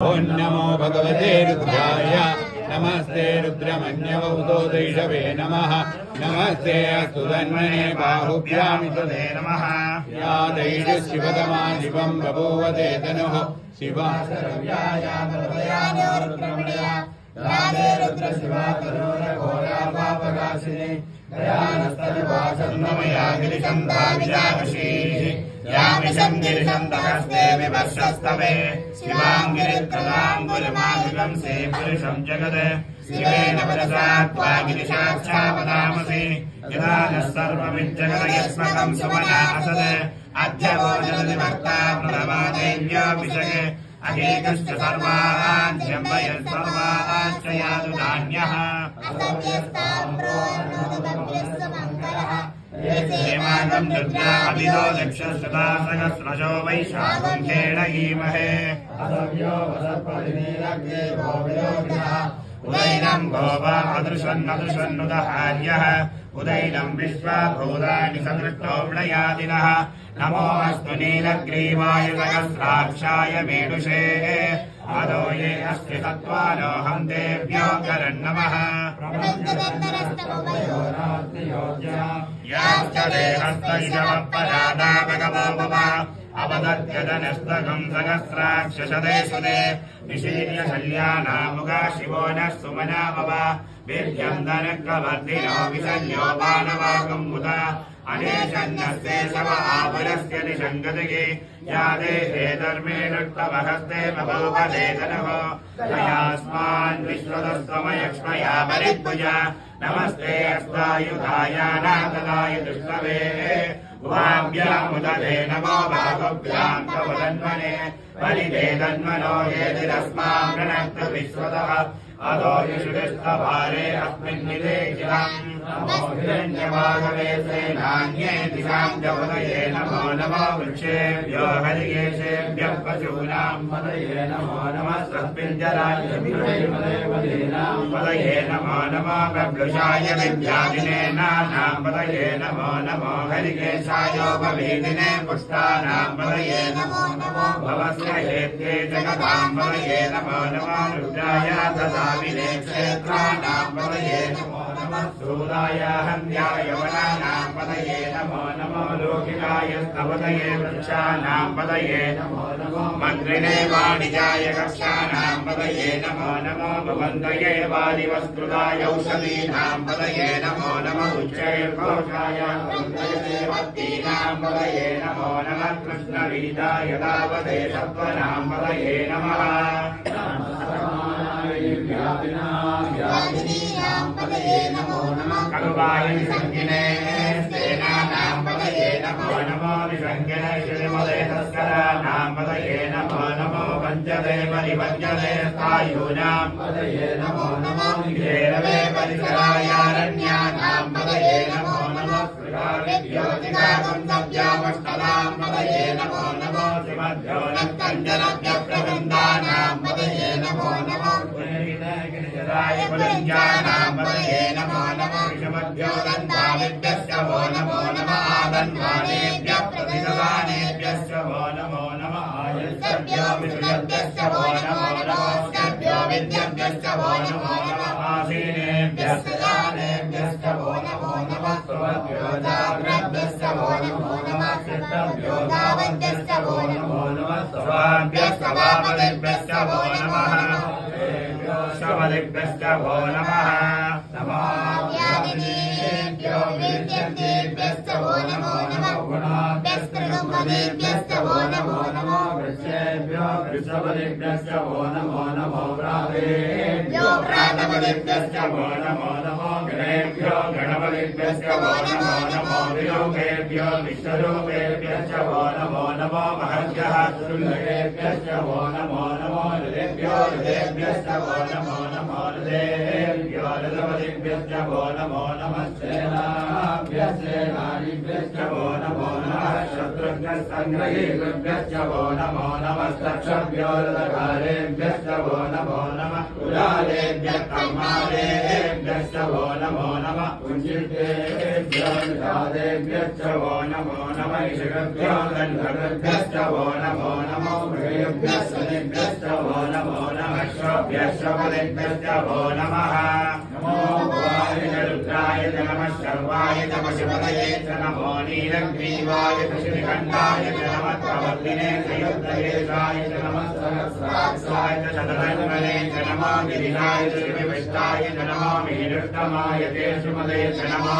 ओं नमो भगवते रुद्राय नमस्ते रुद्रमन्यवौतो दैषवे नमः नमस्ते अस्तुधन्वने बाहुभ्यां तदे नमः या दैष शिवतमा शिवं बभूवते तनुः शिवा सर्व्यायामया दयानस्तनुवासन्नमया गिरिशन्दाविजावशीः यामिशं गिरिशन्दहस्ते विवर्षस्तवे शिवाङ्गिरित्रदाङ्गुलिमादिकं से पुरुषं जगत् शिवेन वदसा त्वा गिरिशाक्षापदामसि यदा नः सर्वमिज्जगदयस्मकं सुमना असद अद्य वो जगदिवर्ता प्रथमादेव्योऽभिषगे अहेकश्च सर्वान् सर्वाश्च यातु नान्यः हेमागं दुर्गा अभितो दक्षशतासहस्रशो वैशाखं खेडयीमहे उदैनं भोव अदृशन्नदृशन्नुदहार्यः उदैनं विश्वभूतानि सदृष्टो विडयादिनः नमो अस्तु नीलग्रीवाय सहस्राक्षाय मेणुषे अदो ये अस्ति तत्त्वानोऽहं देव्यो करन्नमः याश्च देहस्तैषवपरादा भगवो मम अवदद्यदनस्तकं सहस्राक्षशते सुदे निशीर्य शल्यानामुगा शिवो नः सुमना मम वीर्यं दनकवर्धिनो विशल्यो मानवाकं मुदा अनेशन्नस्ते शव आपुरस्य निषङ्गतिः या देहे धर्मेणुक्तमहस्ते बभूवदेतनः तयास्मान् विश्वतस्त्वमयक्ष्मया परिद्भुजा नमस्ते अस्तायुधाय नागदाय दुष्टवे उभाभ्यामुदधे नमो बाहुभ्यां तवदन्वने बलिदे तन्मनो येतिरस्मान् प्रणक्तु विश्वतः अदो युषुडिष्टभारे अस्मिन्निधे चिरम् नमो हिरण्यवागवे सेनान्ये दिशां जपदये नमो नमो वृक्षेभ्यो हरिकेशेभ्यः पशूनां पदये नमो नमः सत्पिञ्जराय पदये नमो नमो बभ्रुषाय विद्यादिनेनानां पदये नमो नमो हरिकेशायोपवेदिने पुष्टानां पदये नमो नमो भवस्य हेत्ये जगतां पदये नमो नमो रुद्राय तदाविने क्षेत्राणां पदये नमो नमः सूराय हन्याय वनानां पदये नमो नमो लोकिकाय स्तवदये वृक्षाणां पदये नमो नमो मन्त्रिणे वाणिजाय कक्षाणां पदये नमो नमो भवन्तये वादिवस्कृताय औषधीनां पदये नमो नमः उच्चैर्घोषाय वत्तीनां पदये नमो नमः कृष्णवीराय दावदे सत्त्वनां पदये नमः कलुबाय निषङ्गिने सेनानां पदये नमो नमो निषङ्गिने श्रीमदे तस्कराणां पदये नमो नमो पञ्चदे परिपञ्चदे स्थायूनां पदये नमो नमो निषेरवे परिसरायारण्यानां पदये नमो नमो श्रीकाव्योतिकाकुन्तव्यामष्टदां पदये नमो नमो श्रीमद्योनस्तञ्जनव्यप्रवृन्दानां पदये नमो नमो गिरिजराय पुलिञ्जानां पदये नमो नमो विषमद्योदन्तादिभ्यश्च वो नमो नमः आदन्वानेभ्यः प्रतिददानेभ्यश्च वो नमो नमः आयुष्यभ्यो विषयभ्यश्च वो नमो नमः स्कभ्यो विद्यभ्यश्च वो नमो नमः आसीनेभ्यश्च दानेभ्यश्च वो नमो नमः स्वभ्यो जाग्रभ्यश्च वो नमो नमः सिद्धभ्यो दावभ्यश्च वो नमो नमः स्वाभ्यश्च वामदेभ्यश्च वो नमः शवदिभ्यश्च वो नमः नमो व्याधिनेभ्यो विद्यभ्यश्च वो नमो नमः गुणाभ्यश्च वो नमो नमः वृक्षेभ्यो वृषभदिभ्यश्च वो नमो नमो व्रातेभ्यो व्रातपदिभ्यश्च वो नमो नमो गणेभ्यो गणपतिभ्यश्च वो नमो नमो विलोकेभ्यो विश्वरूपेभ्यश्च वो नमो नमो महद्भ्यः सुन्दरेभ्यश्च वो नमो नमो हृदेभ्यो हृदेभ्यश्च वो नमो नमो हृदेभ्यो हृदपतिभ्यश्च वो नमो नमः सेनाभ्यः सेनानिभ्यश्च वो नमो नमः शत्रुघ्न संग्रहीतृभ्यश्च वो नमो नमस्तक्षभ्यो रथकारेभ्यश्च वो नमो नमः कुलालेभ्यः कर्मालेभ्यश्च वो नमो नमः कुञ्चितेभ्यो निषादेभ्यश्च वो नमो नमः ईशभ्यो गन्धर्भ्यश्च वो नमो नमो मृगेभ्यश्च निभ्यश्च वो नमो नमः श्रोभ्यश्च बलिभ्यश्च वो नमः नमो भवाय रुद्राय नमः शर्वाय च पशुपतये च नमो नीलग्रीवाय च श्रीकण्ठाय च नमः प्रवर्तिने च युद्धकेशाय च नमः सहस्राक्षाय च शतधन्वने च नमो गिरिजाय च विविष्टाय च नमो मीरुत्तमाय ते सुमदे च नमो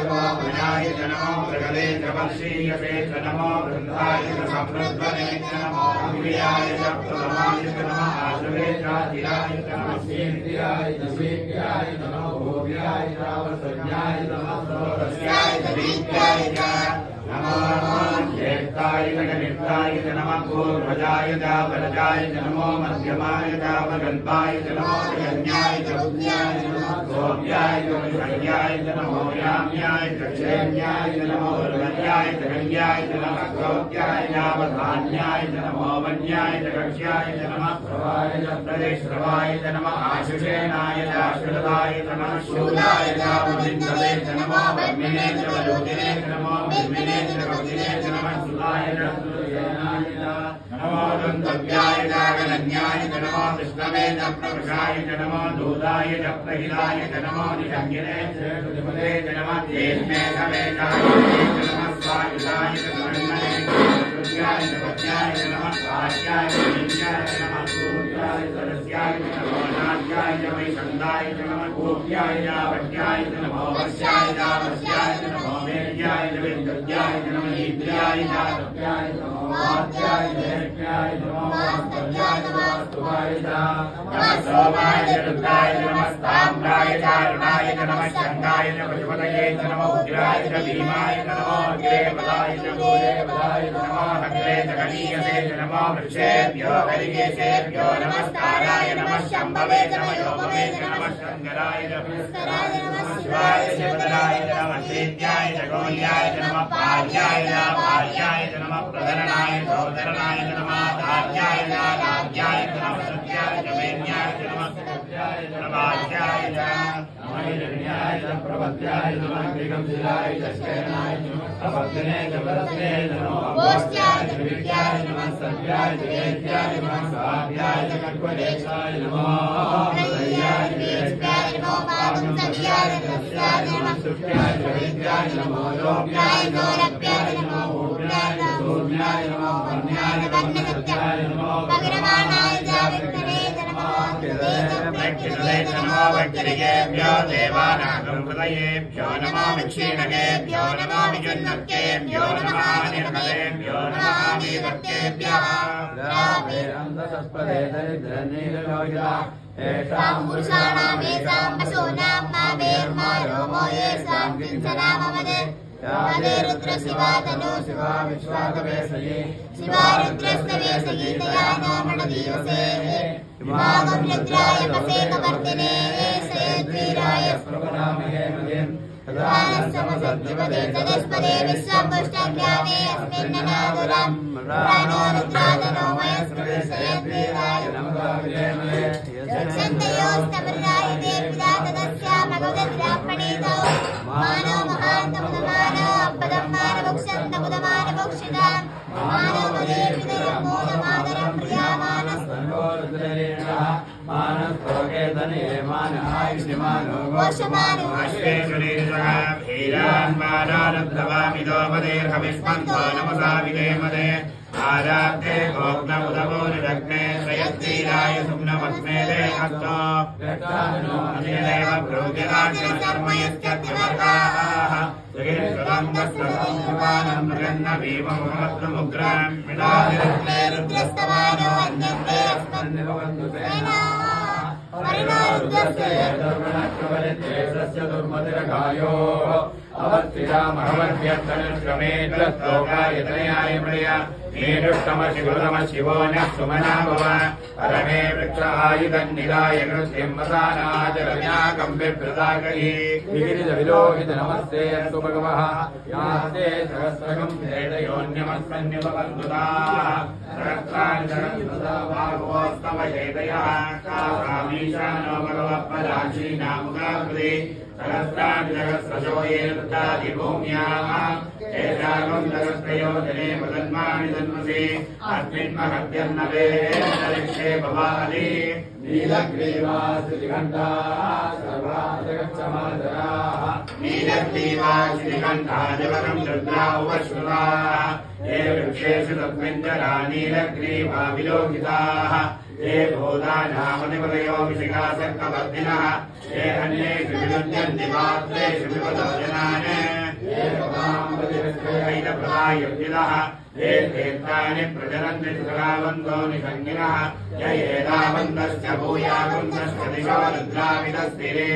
वामनाय च नमो प्रगले च वंशीयसे च नमो वृन्दाय च समृद्ध्वने च नमो अङ्ग्रियाय च प्रथमाय च नमः आशुरे चाधिराय च नमः सेन्द्रियाय च शीघ्राय च नमो भोग्याय च वसन्याय च नमः सोरस्याय च दीप्याय च नमो ज्येष्ठाय च निष्ठाय च नमः पूर्वजाय च वरजाय च नमो मध्यमाय च वगल्पाय च नमो जन्याय च बुद्ध्याय च नमः गोप्याय च विषयाय च नमो याम्याय च क्षेम्याय च नमो उर्वऱ्याय च गङ्ग्याय च नमः गोप्याय च वधान्याय च नमो वन्याय च कक्ष्याय च नमः प्रवाय च प्रदेश्रवाय च नमः आशुषेणाय च आशुरदाय च नमः शूलाय च मुनिन्दवे च नमो ब्रह्मिणे च वयोधिने च नमो निर्मिने च कौशिने च नमः सुताय च सुरसेनाय च नमो गन्धव्याय च गणन्याय च नमो विष्णवे च प्रवशाय च नमो दूताय च प्रहिताय च नमो निषङ्गिने च सुधिपते च नमः देष्मे समेताय च नमः स्वायुधाय च सुरन्मने च सूर्याय च पत्याय च नमः काश्याय च नीत्याय च नमः सूर्याय सरस्याय च नमो नाट्याय च वैशन्दाय च नमः गोप्याय च वट्याय च नमो वश्याय च वस्याय च नमो मेर्याय च विद्युत्याय च नमः ईद्र्याय च तप्याय च नमो वात्याय च यज्ञाय च नमो वास्तव्याय च वास्तुवाय च नमः सोमाय च रुद्राय च नमः ताम्राय च अरुणाय च नमः शङ्गाय च पशुपतये च नमो उग्राय च भीमाय च नमो अग्रेपदाय च गोरेपदाय च नमो अग्रे च गणीयसे च नमो वृक्षेभ्यो हरिकेशेभ्यो नमस्काराय नमः शम्भवे च नमः योगवे च नमः शङ्कराय च शिवाय च शिवतराय च नमः श्रीत्याय च गौर्याय च नमः पार्याय च भार्याय च नमः प्रधरणाय सौधरणाय च नमः दार्याय च राज्याय च नमः सत्याय च वेद्याय च नमः सत्याय च नमाज्याय च नमः च प्रपद्याय च नमः गृहंशिलाय च शयनाय च नमः अपद्यने च वरस्ये च नमः अभोष्ट्याय च विद्याय च नमः सत्याय च वेद्याय च नमः स्वाध्याय च कल्पदेशाय नमः प्रलयाय च वेद्याय च नमः पादंसव्याय च तस्याय च नमः सुष्ट्याय च वेद्याय च नमः लोक्याय च रप्याय च नमः ऊर्ध्याय च सूर्याय च नमः वन्याय च वन्यसत्याय च नमः भगवानाय च विष्णवे च नमः व्यक्तितये च नमो व्यक्तिरिकेभ्यो देवानागं हृदयेभ्यो नमो विक्षीणकेभ्यो नमो विजुन्नकेभ्यो नमः निर्मलेभ्यो नमः नीलकेभ्यः रामे अन्धसस्पदे दरिद्रनीललोहिता येषां पुरुषाणां येषां पशूनां मा वेर्मा रोमो येषां किञ्चनामवदे यादे रुद्र शिवा तनो शिवा विश्वाकवेशयी शिवा रुद्रस्तवेशयी दया नामणदीवसे इमागं रुद्राय पसेकवर्तिने सेद्वीराय प्रभनामहे मदिन् तदानसमसद्विपदे तदस्पदे विश्वपुष्टग्रामे अस्मिन्ननादुरम् प्राणो रुद्रादनो मयस्पदे सेद्वीराय नमः यच्छन्तयोस्तमृदाय देवदा तदस्यामगुदद्रापणीतौ मानो महान्तमुदमानो अपदं मानभुक्षन्तमुदमानभुक्षिताम् मानो मदेर्विदयं मोदमादरं प्रियामानस्तन्नो रुद्रेणः मानस्तोके धने मान आयुष्यमानो घोषमानो अश्वेश्वरीर्जः भीरान्मानारुद्धवामिदो मदेर्हविष्मन्तो नमसा विदेमदे आराब्धे गोग्नमुदमोनिरग्ने श्रयद्वीराय सुम्नमस्मेदे हस्तो अनिलेव प्रोग्यराजनकर्मयस्त्यत्यवर्गाः जगिरिष्वदङ्गस्तदङ्गपानं मृगन्न भीममुखमत्रमुग्राम् विडादिरत्ने रुद्रस्तवानो अन्यन्ते अस्मन्निभवन्तु सेनाः परिणो रुद्रस्य दुर्गणक्रवरित्रे सस्य दुर्मतिरकायो शिवो न सुमना भव परमे वृक्ष आयुधन्निलाय नृसिंहसानाचरविनाकम् बिभ्रताकैः विगिरिजविलोहित नमस्ते अस्तु भगवः यास्ते सहस्रकम् हेतयोन्यमस्मन्युपबन्धुताः सहस्राणि सहस्रदा भागवोस्तव हेतयः कासामीशानो भगवः पदाक्षीणामुखाकृति सहस्राणि सहस्रशो ये वृद्धादिभूम्याः एषाकम् सहस्रयोजने प्रजन्मानि जन्मसि अस्मिन्महत्यन्नवे अन्तरिक्षे भवानि नीलग्रीवाश्रीकण्ठाः सर्वार्थगच्छमादराः नीलग्रीवाश्रीकण्ठाजवरम् रुद्रा उपश्रुताः ये वृक्षेषु तस्मिञ्जरा नीलग्रीवा विलोकिताः ये भूतानामधिपतयो विशिखासक्तवर्धिनः ये अन्येषु विरुध्यन्ति पात्रेषु विपदजनान् ये प्रदायुर्जितः ये तीर्थानि प्रजनन्ति सुरावन्तो निसङ्गिनः य एतावन्तश्च भूयाकुन्तश्च दिशो रुद्राविदस्तिरे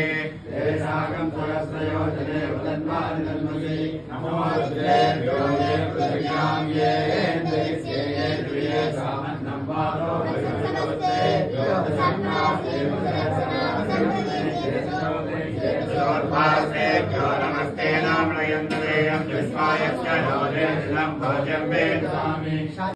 येषाकम् सहस्रयोजने वदन्वानि जन्मसि नमो रुद्रेभ्यो ये पृथिव्यां ये अन्तरिक्षे ये द्विये सामन्नं वातो भगवतेभ्यो नमस्ते नामयन्तदेयं विस्मायश्च नोदेशनं भोजं वेदाम्